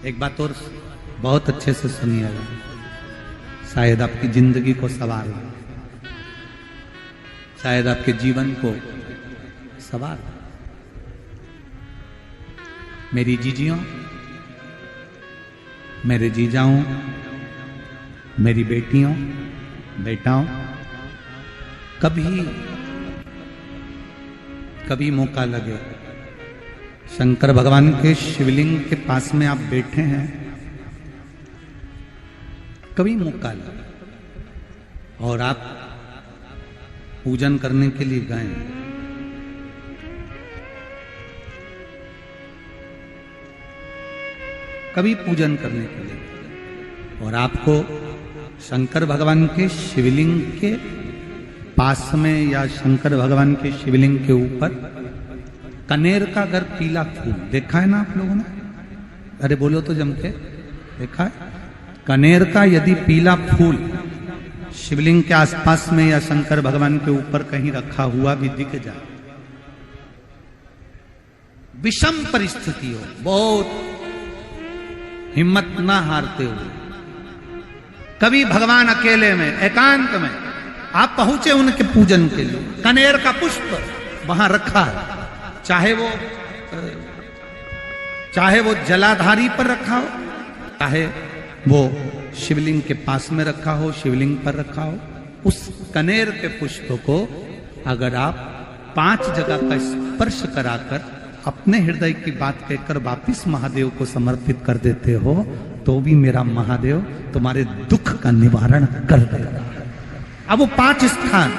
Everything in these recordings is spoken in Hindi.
एक बात और बहुत अच्छे से सुनिएगा, शायद आपकी जिंदगी को सवार हो, शायद आपके जीवन को सवार हो। मेरी जीजियों, मेरे जीजाओं, मेरी बेटियों, बेटाओं, कभी मौका लगे, शंकर भगवान के शिवलिंग के पास में आप बैठे हैं, कभी मौका लगे और आप पूजन करने के लिए गए, कभी पूजन करने के लिए और आपको शंकर भगवान के शिवलिंग के पास में या शंकर भगवान के शिवलिंग के ऊपर कनेर का अगर पीला फूल देखा है ना आप लोगों ने? अरे बोलो तो जम के, देखा है? कनेर का यदि पीला फूल शिवलिंग के आसपास में या शंकर भगवान के ऊपर कहीं रखा हुआ भी दिख जाए, विषम परिस्थिति हो, बहुत हिम्मत ना हारते हुए, कभी भगवान अकेले में एकांत में आप पहुंचे उनके पूजन के लिए, कनेर का पुष्प वहां रखा है, चाहे वो जलाधारी पर रखा हो, चाहे वो शिवलिंग के पास में रखा हो, शिवलिंग पर रखा हो, उस कनेर के पुष्प को अगर आप 5 जगह का स्पर्श कराकर अपने हृदय की बात कहकर वापिस महादेव को समर्पित कर देते हो, तो भी मेरा महादेव तुम्हारे दुख का निवारण कर देगा। अब वो 5 स्थान,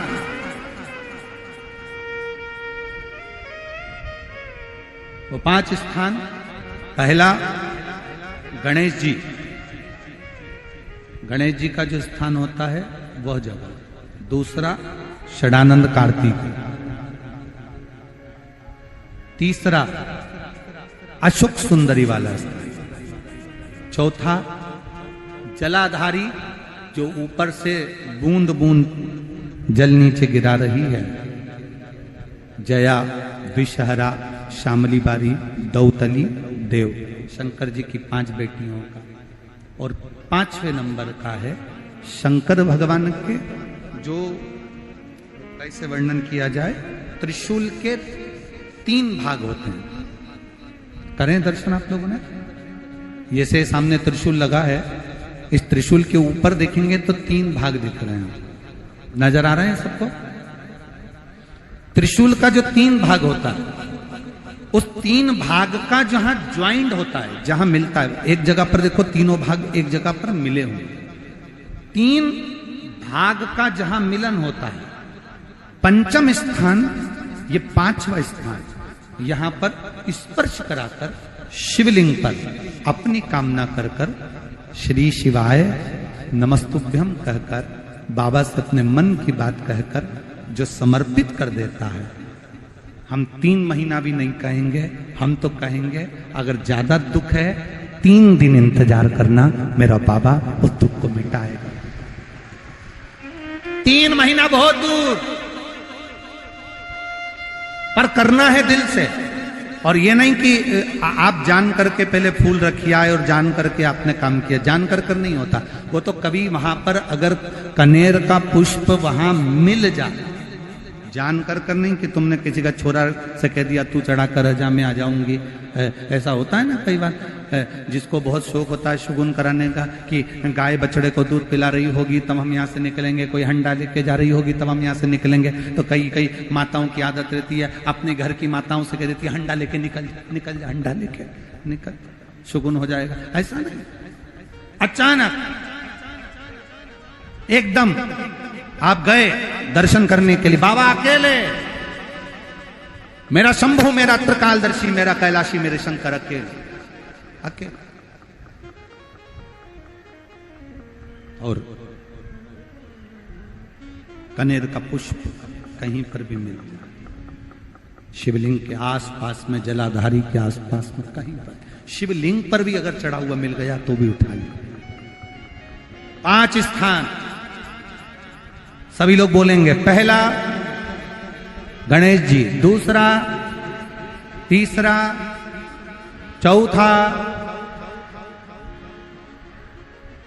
वो 5 स्थान, पहला गणेश जी, गणेश जी का जो स्थान होता है वह जगह, दूसरा षडानंद कार्तिक, तीसरा अशोक सुंदरी वाला स्थान, चौथा जलाधारी जो ऊपर से बूंद बूंद जल नीचे गिरा रही है, जया, विषहरा, श्यामली बारी, दौतली, देव, शंकर जी की 5 बेटियों का, और 5वें नंबर का है शंकर भगवान के, जो कैसे वर्णन किया जाए, त्रिशूल के 3 भाग होते हैं। करें दर्शन आप लोगों ने? ये से सामने त्रिशूल लगा है, इस त्रिशूल के ऊपर देखेंगे तो 3 भाग दिख रहे हैं, नजर आ रहे हैं सबको? त्रिशूल का जो 3 भाग होता है, उस 3 भाग का जहां ज्वाइंट होता है, जहां मिलता है, एक जगह पर देखो तीनों भाग एक जगह पर मिले हुए, 3 भाग का जहां मिलन होता है, 5वां स्थान, ये 5वां स्थान, यहां पर स्पर्श कराकर शिवलिंग पर अपनी कामना कर कर श्री शिवाय नमस्तुभ्यम कहकर, बाबा से अपने मन की बात कहकर जो समर्पित कर देता है, हम 3 महीना भी नहीं कहेंगे, हम तो कहेंगे अगर ज्यादा दुख है 3 दिन इंतजार करना, मेरा बाबा उस दुख को मिटाएगा। 3 महीना बहुत दूर, पर करना है दिल से, और ये नहीं कि आप जान करके पहले फूल रखिए आए और जान करके आपने काम किया, जान कर नहीं होता वो तो। कभी वहां पर अगर कनेर का पुष्प वहां मिल जाए, जान कर नहीं कि तुमने किसी का छोरा से कह दिया तू चढ़ा कर जा, मैं आ जाऊंगी, ऐसा होता है ना कई बार, जिसको बहुत शौक होता है शगुन कराने का, कि गाय बछड़े को दूध पिला रही होगी तब हम यहाँ से निकलेंगे, कोई हंडा लेके जा रही होगी तब हम यहाँ से निकलेंगे, तो कई माताओं की आदत रहती है, अपने घर की माताओं से कह देती है हंडा लेके निकल जा, हंडा लेके निकल, शगुन हो जाएगा। ऐसा नहीं, अचानक एकदम आप गए दर्शन करने के लिए, बाबा अकेले, मेरा शंभु, मेरा त्रिकालदर्शी, मेरा कैलाशी, मेरे शंकर अकेले, और कनेर का पुष्प कहीं पर भी मिल जाए, शिवलिंग के आसपास में, जलाधारी के आसपास में कहीं पर, शिवलिंग पर भी अगर चढ़ा हुआ मिल गया तो भी उठा लिया। 5 स्थान सभी लोग बोलेंगे, पहला गणेश जी, दूसरा, तीसरा, चौथा,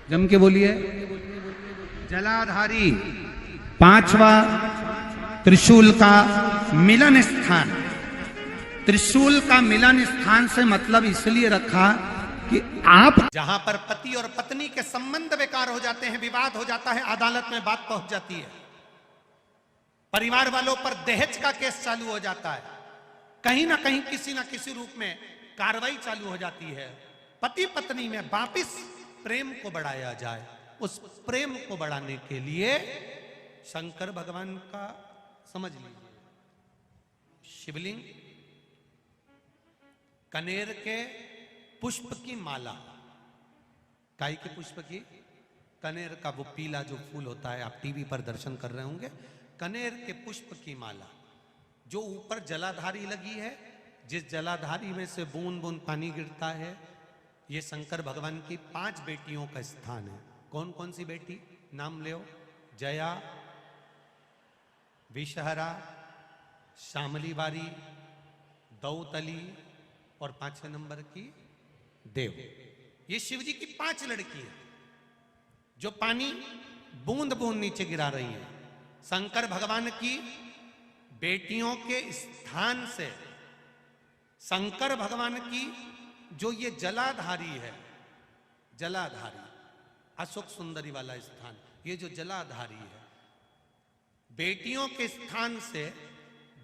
जम के बोलिए। जलाधारी, पांचवा त्रिशूल का मिलन स्थान। त्रिशूल का मिलन स्थान से मतलब इसलिए रखा कि आप जहां पर पति और पत्नी के संबंध बेकार हो जाते हैं, विवाद हो जाता है, अदालत में बात पहुंच जाती है, परिवार वालों पर दहेज का केस चालू हो जाता है, कहीं ना कहीं किसी ना किसी रूप में कार्रवाई चालू हो जाती है, पति पत्नी में वापिस प्रेम को बढ़ाया जाए, उस प्रेम को बढ़ाने के लिए शंकर भगवान का समझ लीजिए शिवलिंग, कनेर के पुष्प की माला, काई के पुष्प की, कनेर का वो पीला जो फूल होता है, आप टीवी पर दर्शन कर रहे होंगे, कनेर के पुष्प की माला जो ऊपर जलाधारी लगी है, जिस जलाधारी में से बूंद बूंद पानी गिरता है, ये शंकर भगवान की 5 बेटियों का स्थान है। कौन कौन सी बेटी नाम ले? जया, विषहरा, श्यामली बारी, दौतली और 5वें नंबर की देव। ये शिव जी की 5 लड़की है जो पानी बूंद बूंद नीचे गिरा रही है। शंकर भगवान की बेटियों के स्थान से शंकर भगवान की जो ये जलाधारी है, जलाधारी अशोक सुंदरी वाला स्थान, ये जो जलाधारी है, बेटियों के स्थान से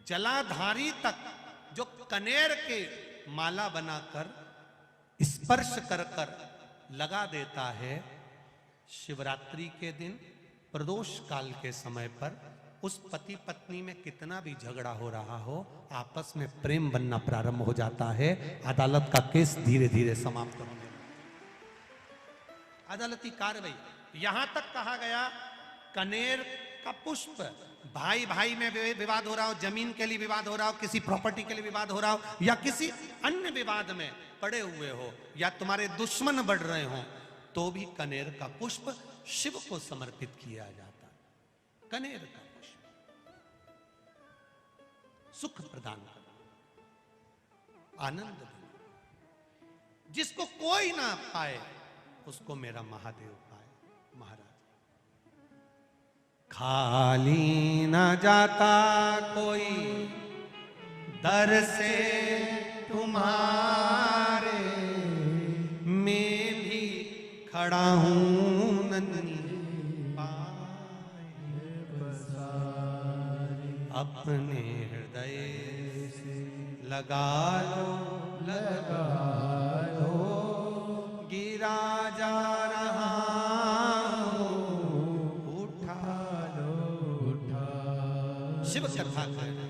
जलाधारी तक जो कनेर के माला बनाकर स्पर्श कर कर लगा देता है, शिवरात्रि के दिन प्रदोष काल के समय पर उस पति पत्नी में कितना भी झगड़ा हो रहा हो, आपस में प्रेम बनना प्रारंभ हो जाता है। अदालत का केस धीरे धीरे समाप्त होने लगता है। अदालती कार्रवाई, यहां तक कहा गया कनेर का पुष्प, भाई भाई में विवाद हो रहा हो, जमीन के लिए विवाद हो रहा हो, किसी प्रॉपर्टी के लिए विवाद हो रहा हो, या किसी अन्य विवाद में पड़े हुए हो, या तुम्हारे दुश्मन बढ़ रहे हो, तो भी कनेर का पुष्प शिव को समर्पित किया जाता है। कनेर का पुष्प सुख प्रदान करना, आनंद देना, जिसको कोई ना पाए उसको मेरा महादेव पाए। महाराज, खाली ना जाता कोई दर से तुम्हारे, मैं भी खड़ा हूं नन्ही पाए बसारे, अपने हृदय से लगा लो, लगा लो, गिरा जा रहा हूं, उठा लो, उठा। शिव कथा है,